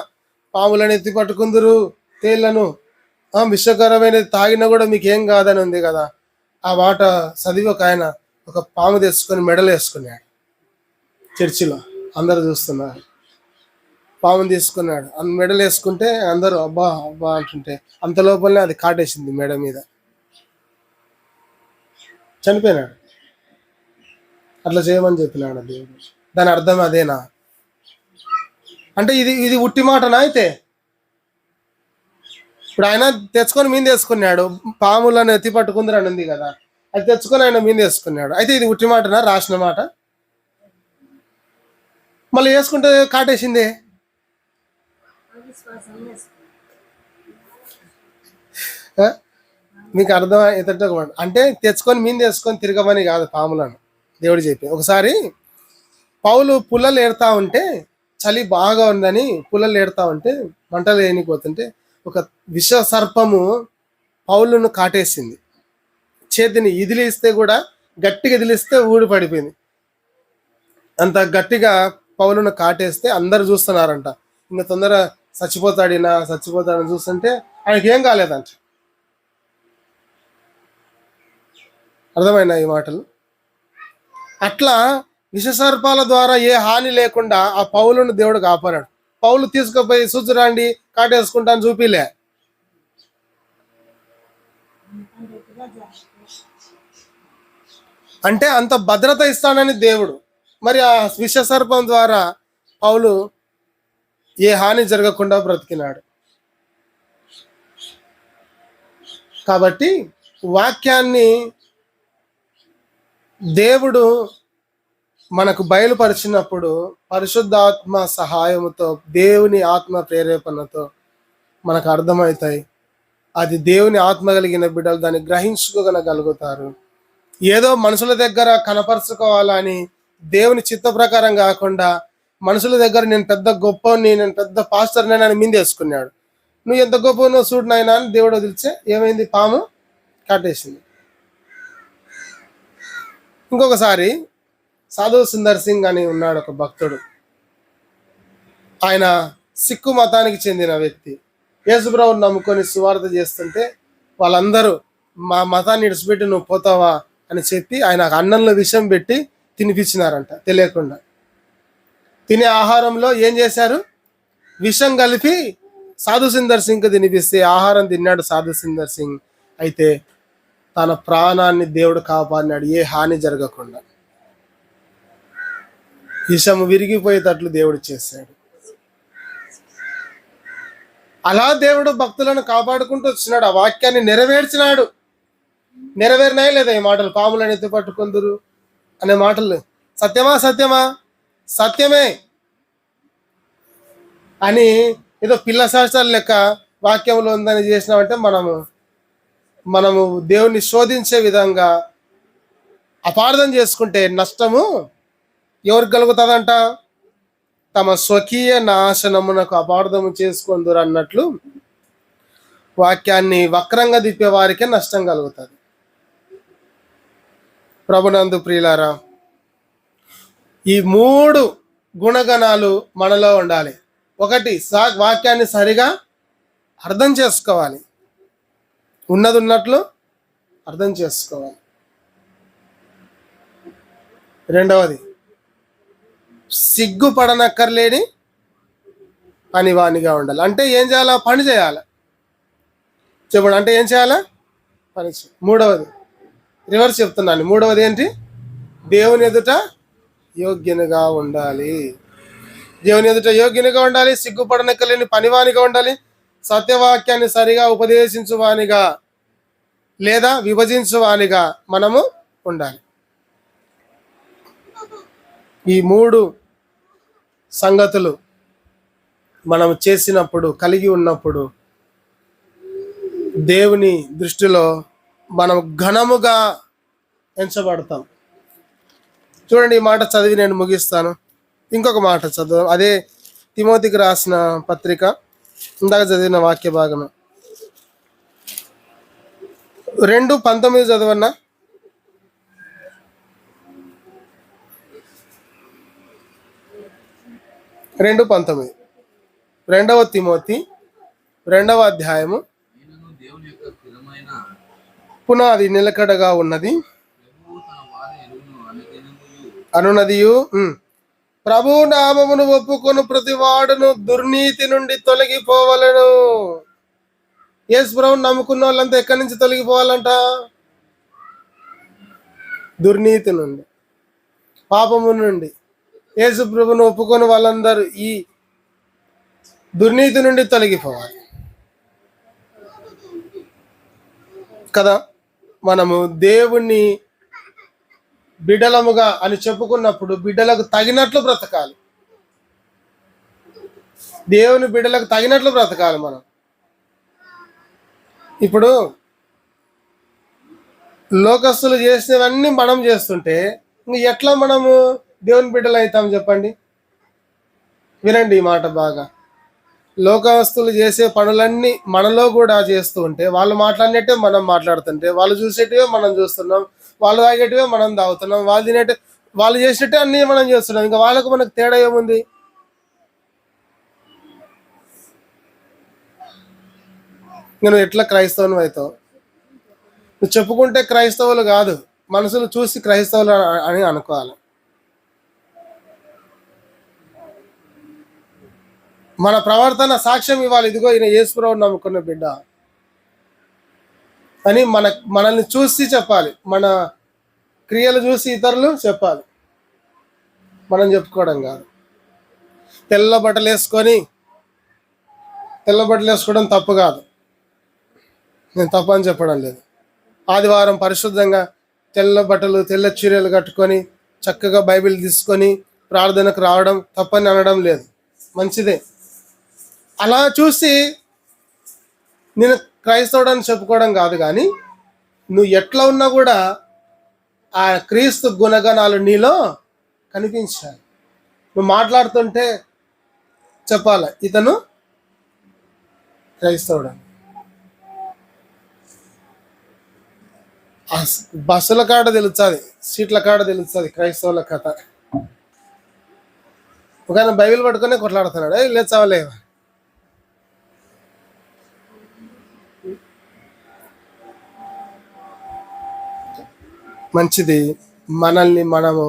పాములను ఎత్తి పట్టుకుందురు, తేళ్లను, విషకరమైనది తాగినా కూడా మీకు ఏం కాదని ఉంది కదా. ఆ మాట చదివి ఒక ఆయన ఒక పాము తెచ్చుకొని మెడలు వేసుకున్నాడు. చర్చిలో అందరు చూస్తున్నారు. పాముని తీసుకున్నాడు, మెడలు వేసుకుంటే అందరూ అబ్బా అబ్బా అంటుంటే అంత లోపలనే అది కాటేసింది మెడ మీద, చనిపోయినాడు. అట్లా చేయమని చెప్పినాడు దేవుడు. దాని అర్థం అదేనా అంటే ఇది ఉట్టి మాటనా? అయితే ఇప్పుడు ఆయన తెచ్చుకొని మీద వేసుకున్నాడు, పాములను ఎత్తి పట్టుకుందరని ఉంది కదా, అది తెచ్చుకొని ఆయన మీద వేసుకున్నాడు. అయితే ఇది ఉట్టి మాటనా, రాసిన మాట? మళ్ళీ వేసుకుంటే కాటేసిందే. మీకు అర్థం ఏంటంటే ఒక మాట అంటే తెచ్చుకొని మీద వేసుకొని తిరగమని కాదు పాములను దేవుడు చెప్పి. ఒకసారి పౌలు పుల్లలు ఏరుతా ఉంటే, చలి బాగా ఉందని పుల్లలు ఏరుతా ఉంటే, మంటలు ఏనిపోతుంటే ఒక విష సర్పము పౌలును కాటేసింది. చేతిని ఇదిలిస్తే కూడా గట్టిగా ఇదిలిస్తే ఊడి పడిపోయింది. అంత గట్టిగా పౌలును కాటేస్తే అందరు చూస్తున్నారంట. ఇంకా తొందర చచ్చిపోతాడని చూస్తుంటే ఆయనకి ఏం కాలేదంట. అర్థమైనా ఈ మాటలు? అట్లా విషసర్పాల ద్వారా ఏ హాని లేకుండా ఆ పౌలును దేవుడు కాపాడాడు. పౌలు తీసుకుపోయి చూచురాండి కాటేసుకుంటాను చూపిలే. అంటే అంత భద్రత ఇస్తానని దేవుడు. మరి ఆ విషసర్పం ద్వారా పౌలు ఏ హాని జరగకుండా బ్రతికినాడు. కాబట్టి వాక్యాన్ని దేవుడు మనకు బయలుపరిచినప్పుడు పరిశుద్ధాత్మ సహాయముతో, దేవుని ఆత్మ ప్రేరేపణతో మనకు అర్థమవుతాయి. అది దేవుని ఆత్మ కలిగిన బిడ్డలు దాన్ని గ్రహించుకోగలుగుతారు. ఏదో మనుషుల దగ్గర కనపరుచుకోవాలని దేవుని చిత్త ప్రకారం కాకుండా మనుషుల దగ్గర నేను పెద్ద గొప్పని, నేను పెద్ద పాస్టర్ని అని మిందేసుకున్నాడు. నువ్వు ఎంత గొప్ప నువ్వు చూడు నాయనా అని దేవుడు వదిలితే ఏమైంది? పాము కాటేసింది. ఇంకొకసారి సాధు సుందర్ సింగ్ అని ఉన్నాడు ఒక భక్తుడు. ఆయన సిక్కు మతానికి చెందిన వ్యక్తి. యేసుప్రభువుని నమ్ముకొని సువార్త చేస్తుంటే వాళ్ళందరూ మా మతాన్ని విడిచిపెట్టి నువ్వు పోతావా అని చెప్పి ఆయన అన్నంలో విషం పెట్టి తినిపించినారంట తెలియకుండా. తినే ఆహారంలో ఏం చేశారు? విషం కలిపి సాధు సుందర్ సింగ్ తినిపిస్తే ఆహారం తిన్నాడు సాధు సుందర్ సింగ్. అయితే తన ప్రాణాన్ని దేవుడు కాపాడినాడు, ఏ హాని జరగకుండా. విషము విరిగిపోయేటట్లు దేవుడు చేశాడు. అలా దేవుడు భక్తులను కాపాడుకుంటూ వచ్చినాడు. ఆ వాక్యాన్ని నెరవేర్చినాడు. నెరవేరినాయి లేదా ఈ మాటలు? పాములను ఎత్తి పట్టుకుందురు అనే మాటలు సత్యమా? సత్యమా? సత్యమే అని ఏదో పిల్ల శాస్త్రాలు లెక్క వాక్యంలో ఉందని చేసినామంటే మనము దేవుణ్ణి శోధించే విధంగా అపార్థం చేసుకుంటే నష్టము ఎవరికి కలుగుతుందంట? తమ స్వకీయ నాశనమునకు అపార్థము చేసుకుందరు అన్నట్లు వాక్యాన్ని వక్రంగా తిప్పే వారికే నష్టం కలుగుతుంది. ప్రభునందు ప్రియులారా, ఈ 3 గుణగణాలు మనలో ఉండాలి. ఒకటి, వాక్యాన్ని సరిగా అర్థం చేసుకోవాలి, ఉన్నది ఉన్నట్లు అర్థం చేసుకోవాలి. రెండవది, సిగ్గుపడనక్కర్లేని పనివానిగా ఉండాలి. అంటే ఏం చేయాలా? పని చేయాలి. చెప్పండి, అంటే ఏం చేయాలా? పని చేయాలి. మూడవది, రివర్స్ చెప్తున్నాను. మూడవది ఏంటి? దేవుని ఎదుట యోగ్యనుగా ఉండాలి. దేవుని ఎదుట యోగ్యునిగా ఉండాలి, సిగ్గుపడనక్కర్లేని పనివానిగా ఉండాలి, సత్యవాక్యాన్ని సరిగా ఉపదేశించువానిగా లేదా విభజించువానిగా మనము ఉండాలి. ఈ 3 సంగతులు మనం చేసినప్పుడు, కలిగి ఉన్నప్పుడు దేవుని దృష్టిలో మనం ఘనముగా ఎంచబడతాం. చూడండి, ఈ మాట చదివి నేను ముగిస్తాను. ఇంకొక మాట చదువు, అదే తిమోతికి రాసిన పత్రిక, ఇందాక చదివిన వాక్య భాగమే. 2:19 చదవన్నా. 2:19 2వ తిమోతి 2వ అధ్యాయము. పునాది నిలకడగా ఉన్నది, అనునదియు ప్రభు నామమును ఒప్పుకొను ప్రతి వాడును దుర్నీతి నుండి తొలగిపోవలను. యేసు ప్రభువును నమ్ముకున్న వాళ్ళంతా ఎక్కడి నుంచి తొలగిపోవాలంట? దుర్నీతి నుండి, పాపము నుండి. యేసు ప్రభువును ఒప్పుకొని వాళ్ళందరూ ఈ దుర్నీతి నుండి తొలగిపోవాలి. కదా. మనము దేవుణ్ణి బిడ్డలముగా అని చెప్పుకున్నప్పుడు బిడ్డలకు తగినట్లు బ్రతకాలి. దేవుని బిడ్డలకు తగినట్లు బ్రతకాలి మనం. ఇప్పుడు లోకస్తులు చేసినవన్నీ మనం చేస్తుంటే ఇంక ఎట్లా మనము దేవుని బిడ్డలు అవుతాం చెప్పండి. వినండి ఈ మాట బాగా. లోకస్తులు చేసే పనులన్నీ మనలో కూడా చేస్తూ ఉంటే, వాళ్ళు మాట్లాడినట్టే మనం మాట్లాడుతుంటే, వాళ్ళు చూసేటివే మనం చూస్తున్నాం, వాళ్ళు తాగేటివే మనం తాగుతున్నాం, వాళ్ళు తినేటి వాళ్ళు చేసేటే అన్నీ మనం చేస్తున్నాం. ఇంకా వాళ్ళకు మనకు తేడా ఏముంది? నువ్వు ఎట్లా క్రైస్తవుని అవుతావు? నువ్వు చెప్పుకుంటే క్రైస్తవులు కాదు, మనుషులు చూసి క్రైస్తవులు అని అనుకోవాలి. మన ప్రవర్తన సాక్ష్యం ఇవ్వాలి, ఇదిగో ఈయన యేసుప్రభువుని నమ్ముకున్న బిడ్డ అని మనల్ని చూసి చెప్పాలి. మన క్రియలు చూసి ఇతరులు చెప్పాలి, మనం చెప్పుకోవడం కాదు. తెల్ల బట్టలు వేసుకోవడం తప్పు కాదు, నేను తప్పు అని చెప్పడం లేదు. ఆదివారం పరిశుద్ధంగా తెల్ల బట్టలు తెల్ల చీరలు కట్టుకొని చక్కగా బైబిల్ తీసుకొని ప్రార్థనకు రావడం తప్పని అనడం లేదు, మంచిదే. అలా చూసి నేను క్రైస్తవుడు అని చెప్పుకోవడం కాదు, కానీ నువ్వు ఎట్లా ఉన్నా కూడా ఆ క్రీస్తు గుణగణాలు నీలో కనిపించాలి. నువ్వు మాట్లాడుతుంటే చెప్పాలి ఇతను క్రైస్తవుడు. బస్సుల కాడ తెలుస్తుంది, సీట్ల కాడ తెలుస్తుంది క్రైస్తవుల కథ. ఒక ఆయన బైబిల్ పట్టుకునే కొట్లాడుతున్నాడు, లేచావలే. మంచిది, మనల్ని మనము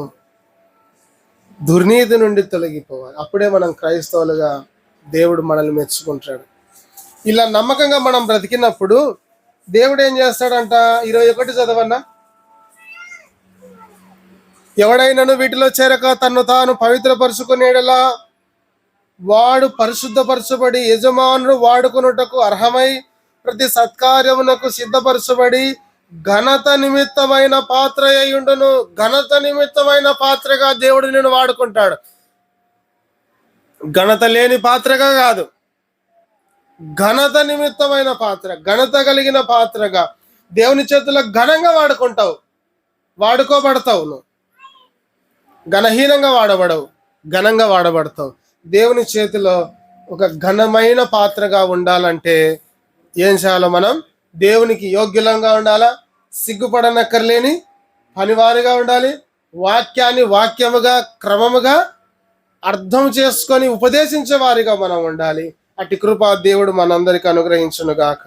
దుర్నీతి నుండి తొలగిపోవాలి, అప్పుడే మనం క్రైస్తవులుగా దేవుడు మనల్ని మెచ్చుకుంటాడు. ఇలా నమ్మకంగా మనం బ్రతికినప్పుడు దేవుడు ఏం చేస్తాడంట? 21 చదవన్నా. ఎవడైనాను వీటిలో చేరక తను తాను పవిత్రపరుచుకునేలా వాడు పరిశుద్ధపరచబడి యజమానుడు వాడుకొనుటకు అర్హమై ప్రతి సత్కార్యమునకు సిద్ధపరచబడి ఘనత నిమిత్తమైన పాత్ర అయ్యుండును. ఘనత నిమిత్తమైన పాత్రగా దేవుడు నేను వాడుకుంటాడు, ఘనత లేని పాత్రగా కాదు. ఘనత నిమిత్తమైన పాత్ర, ఘనత కలిగిన పాత్రగా దేవుని చేతుల్లో ఘనంగా వాడుకోబడతావు. నువ్వు ఘనహీనంగా వాడబడవు, ఘనంగా వాడబడతావు. దేవుని చేతిలో ఒక ఘనమైన పాత్రగా ఉండాలంటే ఏం చేయాలో? మనం దేవునికి యోగ్యులంగా ఉండాలా, సిగ్గుపడనక్కర్లేని పనివారిగా ఉండాలి, వాక్యాన్ని వాక్యముగా క్రమముగా అర్థం చేసుకొని ఉపదేశించే వారిగా మనం ఉండాలి. అట్టి కృప దేవుడు మనందరికి అనుగ్రహించును గాక.